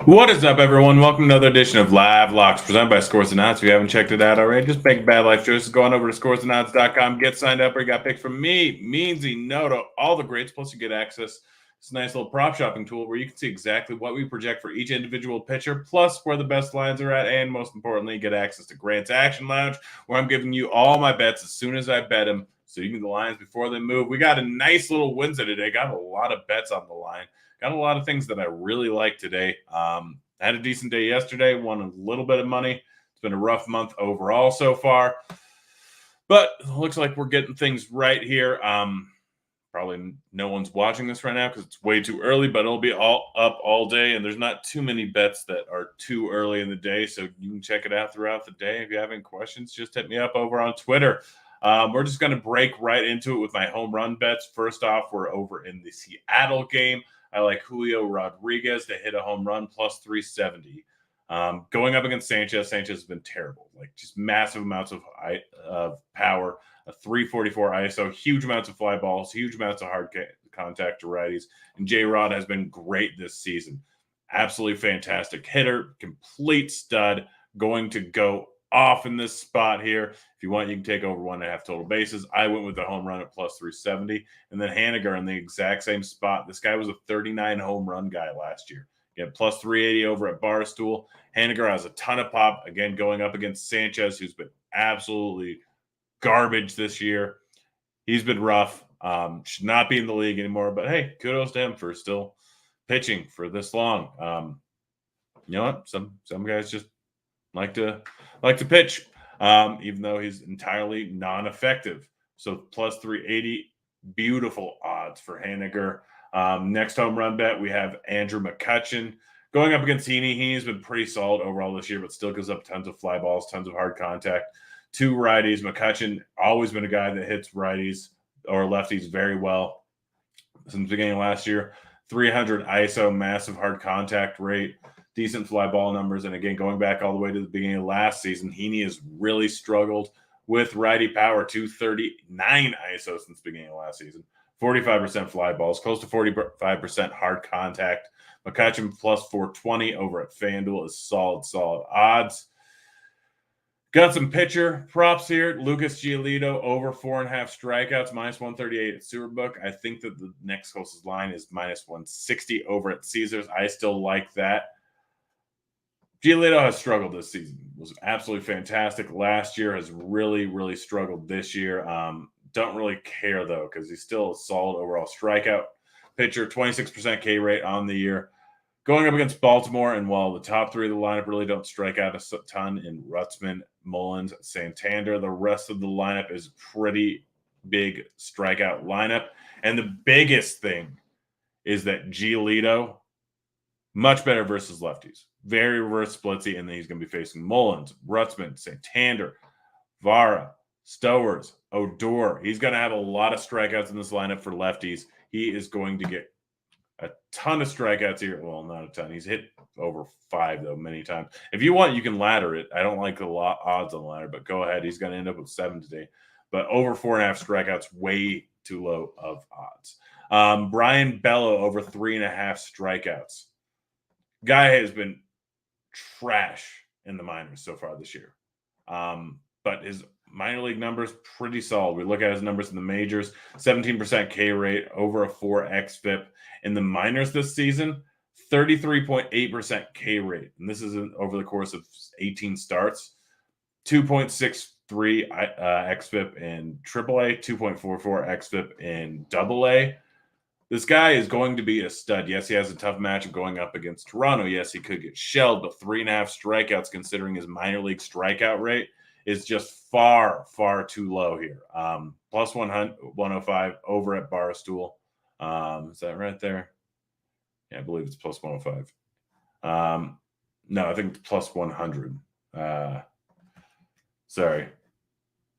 What is up, everyone? Welcome to another edition of Live Locks presented by Scores and Odds. If you haven't checked it out already, just make bad life choices. Go on over to scoresandodds.com, get signed up, or you got picks from me, Meansy, Noto, all the greats. Plus, you get access to this nice little prop shopping tool where you can see exactly what we project for each individual pitcher, plus where the best lines are at, and most importantly, you get access to Grant's Action Lounge, where I'm giving you all my bets as soon as I bet them, so you can get the lines before they move. We got a nice little Wednesday today. Got a lot of bets on the line. Got a lot of things that I really like today. I had a decent day yesterday, won a little bit of money. It's been a rough month overall so far, but it looks like we're getting things right here. Probably no one's watching this right now because it's way too early, but it'll be all up all day, and there's not too many bets that are too early in the day, so you can check it out throughout the day. If you have any questions, just hit me up over on Twitter. We're just going to break right into it with my home run bets. First off, we're over in the Seattle game. I like Julio Rodriguez to hit a home run plus 370. Going up against Sanchez, Sanchez has been terrible, like just massive amounts of power, a 344 ISO, huge amounts of fly balls, huge amounts of hard contact to righties. And J-Rod has been great this season. Absolutely fantastic hitter, complete stud, going to go off in this spot here. If you want, you can take over 1.5 total bases. I went with the home run at plus 370. And then Haniger in the exact same spot. This guy was a 39 home run guy last year. He had plus 380 over at Barstool. Haniger has a ton of pop, again, going up against Sanchez, who's been absolutely garbage this year. He's been rough. Should not be in the league anymore. But, hey, kudos to him for still pitching for this long. You know what? Some guys just like to pitch, even though he's entirely non-effective. So plus 380, beautiful odds for Haniger. Next home run bet, we have Andrew McCutchen going up against Heaney. Heaney's been pretty solid overall this year, but still gives up tons of fly balls, tons of hard contact. Two righties. McCutchen, always been a guy that hits righties or lefties very well since the beginning of last year. 300 ISO, massive hard contact rate, decent fly ball numbers. And again, going back all the way to the beginning of last season, Heaney has really struggled with righty power, 239 ISO since the beginning of last season. 45% fly balls, close to 45% hard contact. McCutchen plus 420 over at FanDuel is solid odds. Got some pitcher props here. Lucas Giolito over 4.5 strikeouts, minus 138 at Superbook. I think that the next closest line is minus 160 over at Caesars. I still like that. Giolito has struggled this season. Was absolutely fantastic last year. Has really struggled this year. Don't really care though because he's still a solid overall strikeout pitcher. 26% K rate on the year. Going up against Baltimore, and while the top three of the lineup really don't strike out a ton in Rutzman, Mullins, Santander, the rest of the lineup is pretty big strikeout lineup. And the biggest thing is that Giolito, much better versus lefties. Very reverse splitsy, and then he's going to be facing Mullins, Rutzman, Santander, Vara, Stowers, Odor. He's going to have a lot of strikeouts in this lineup for lefties. He is going to get a ton of strikeouts here. Well, not a ton. He's hit over 5, though, many times. If you want, you can ladder it. I don't like the odds on the ladder, but go ahead. He's going to end up with 7 today. But over 4.5 strikeouts, way too low of odds. Brian Bello over 3.5 strikeouts. Guy has been trash in the minors so far this year. But his minor league numbers, pretty solid. We look at his numbers in the majors, 17% K rate, over a 4 xFIP. In the minors this season, 33.8% K rate. And this is over the course of 18 starts. 2.63 xFIP in AAA, 2.44 xFIP in AA. This guy is going to be a stud. Yes, he has a tough matchup going up against Toronto. Yes, he could get shelled, but 3.5 strikeouts, considering his minor league strikeout rate, is just far too low here. Plus 105 over at Barstool. Is that right there? Yeah, I believe it's plus 105. No, I think it's plus 100. Sorry,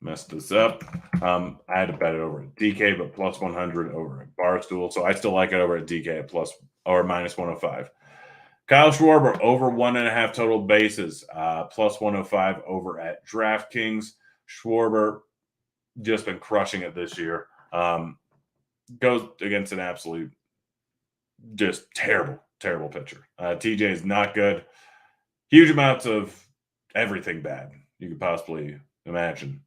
messed this up. I had to bet it over at DK, but plus 100 over at Barstool. So I still like it over at DK at plus or minus 105. Kyle Schwarber over 1.5 total bases, plus 105 over at DraftKings. Schwarber just been crushing it this year. Goes against an absolute just terrible terrible pitcher. TJ is not good. Huge amounts of everything bad you could possibly imagine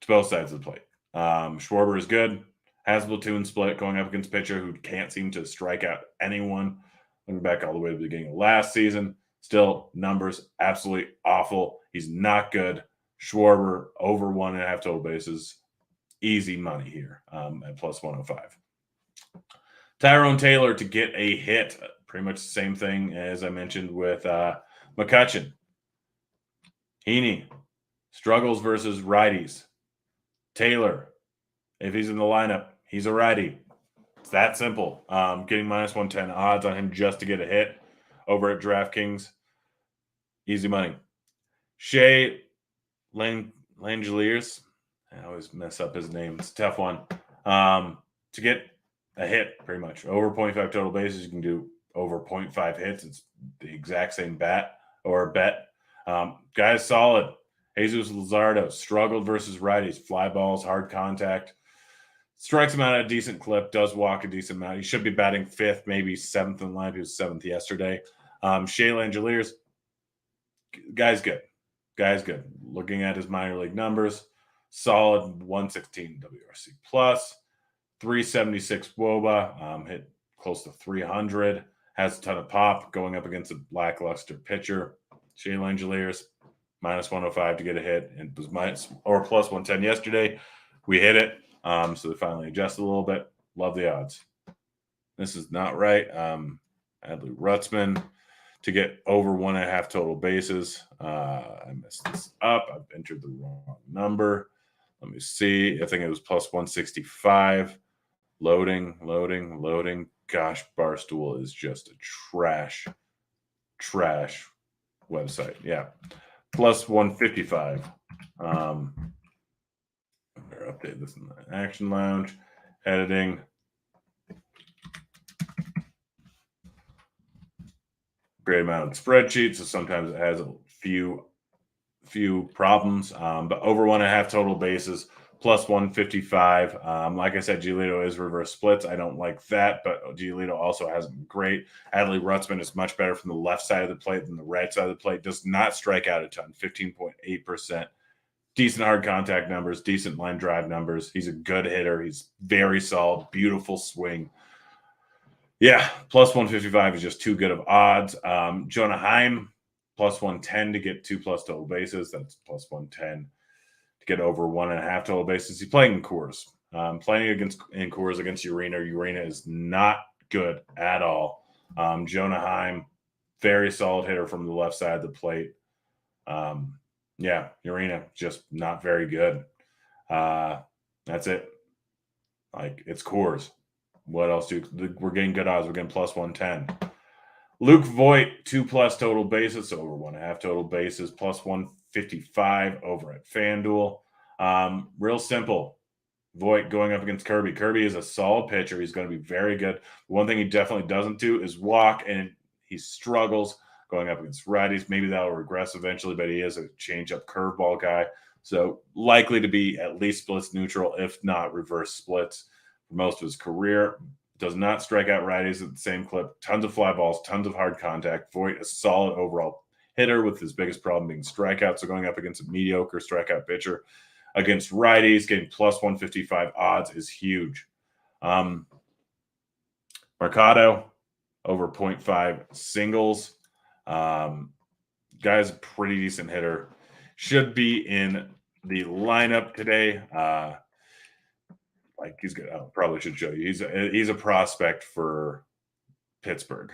to both sides of the plate. Schwarber is good. Has a platoon split going up against a pitcher who can't seem to strike out anyone. Looking back all the way to the beginning of last season, still numbers absolutely awful. He's not good. Schwarber over 1.5 total bases. Easy money here at plus 105. Tyrone Taylor to get a hit. Pretty much the same thing as I mentioned with McCutchen. Heaney struggles versus righties. Taylor, if he's in the lineup, he's a righty. It's that simple. Getting minus 110 odds on him just to get a hit over at DraftKings. Easy money. Shea Langeliers. I always mess up his name. It's a tough one. To get a hit, pretty much. Over 0.5 total bases, you can do over 0.5 hits. It's the exact same bet. Guy's solid. Jesus Luzardo struggled versus righties. Fly balls, hard contact. Strikes him out at a decent clip. Does walk a decent amount. He should be batting 5th, maybe 7th in line. He was 7th yesterday. Shea Langeliers. Guy's good. Looking at his minor league numbers, solid 116 WRC plus, 376 WOBA, hit close to 300, has a ton of pop going up against a lackluster pitcher. Shea Langeliers, minus 105 to get a hit, and was plus 110 yesterday. We hit it, so they finally adjusted a little bit. Love the odds. This is not right. Adley Rutzman to get over 1.5 total bases. I messed this up. I've entered the wrong number. Let me see. I think it was plus 165. Loading. Gosh, Barstool is just a trash website. Yeah. Plus 155. I'm going to update this in the Action Lounge. Editing. Great amount of spreadsheets, so sometimes it has a few problems. But over 1.5 total bases, plus 155. Like I said, Giolito is reverse splits. I don't like that, but Giolito also hasn't been great. Adley Rutzman is much better from the left side of the plate than the right side of the plate. Does not strike out a ton, 15.8%. Decent hard contact numbers, decent line drive numbers. He's a good hitter. He's very solid, beautiful swing. Yeah, plus 155 is just too good of odds. Jonah Heim, plus 110 to get 2+ total bases. That's plus 110 to get over 1.5 total bases. He's playing in Coors. Playing in Coors against Urena. Urena is not good at all. Jonah Heim, very solid hitter from the left side of the plate. Yeah, Urena, just not very good. That's it. Like, it's Coors. What else we're getting good odds? We're getting plus 110. Luke Voit, 2+ total bases, so over 1.5 total bases, plus 155 over at FanDuel. Real simple. Voit going up against Kirby. Kirby is a solid pitcher. He's going to be very good. One thing he definitely doesn't do is walk, and he struggles going up against righties. Maybe that'll regress eventually, but he is a change-up curveball guy. So likely to be at least splits neutral, if not reverse splits for most of his career. Does not strike out righties at the same clip. Tons of fly balls, tons of hard contact. Voit, a solid overall hitter with his biggest problem being strikeouts. So going up against a mediocre strikeout pitcher against righties, getting plus 155 odds is huge. Mercado, over 0.5 singles. Guy's a pretty decent hitter. Should be in the lineup today. Like, he's good. I probably should show you. He's a prospect for Pittsburgh.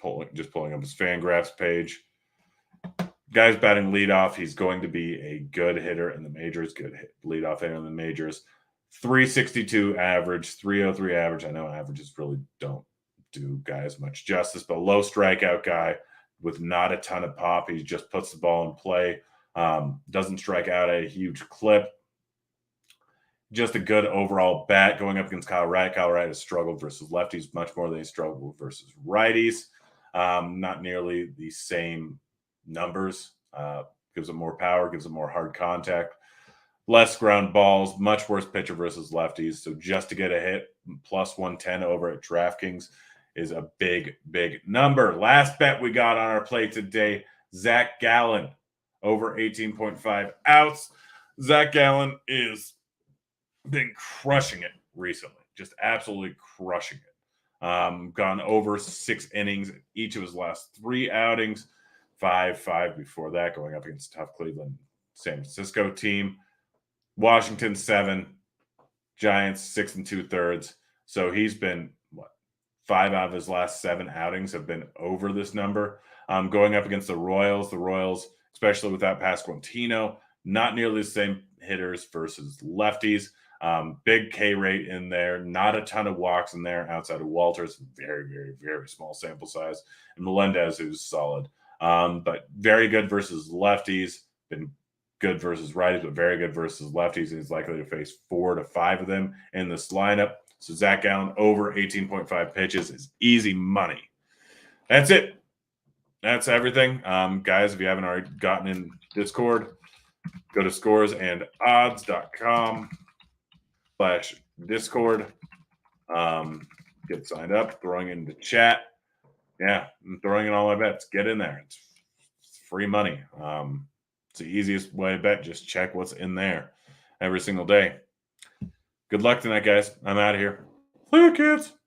Pulling up his Fangraphs page. Guy's batting leadoff. He's going to be a good hitter in the majors. Good leadoff hitter in the majors. 362 average, 303 average. I know averages really don't do guys much justice, but low strikeout guy with not a ton of pop. He just puts the ball in play. Doesn't strike out at a huge clip. Just a good overall bat going up against Kyle Wright. Kyle Wright has struggled versus lefties much more than he struggled versus righties. Not nearly the same numbers. Gives him more power, gives him more hard contact. Less ground balls, much worse pitcher versus lefties. So just to get a hit, plus 110 over at DraftKings is a big, big number. Last bet we got on our plate today, Zach Gallen, over 18.5 outs. Zach Gallen is been crushing it recently, just absolutely crushing it. Gone over 6 innings in each of his last 3 outings, 5 before that, going up against tough Cleveland, San Francisco team. Washington 7, Giants 6 2/3. So he's been 5 out of his last 7 outings have been over this number. Going up against the Royals, especially without Pasquantino, not nearly the same hitters versus lefties. Big K rate in there, not a ton of walks in there outside of Walters, very, very, very small sample size, and Melendez, who's solid. But very good versus lefties, been good versus righties, but very good versus lefties, and he's likely to face 4 to 5 of them in this lineup. So Zach Gallen over 18.5 pitches is easy money. That's it. That's everything. Guys, if you haven't already gotten in Discord, go to scoresandodds.com/Discord. Get signed up, throwing into chat. Yeah, I'm throwing in all my bets. Get in there. It's free money. It's the easiest way to bet. Just check what's in there every single day. Good luck tonight, guys. I'm out of here. Play kids.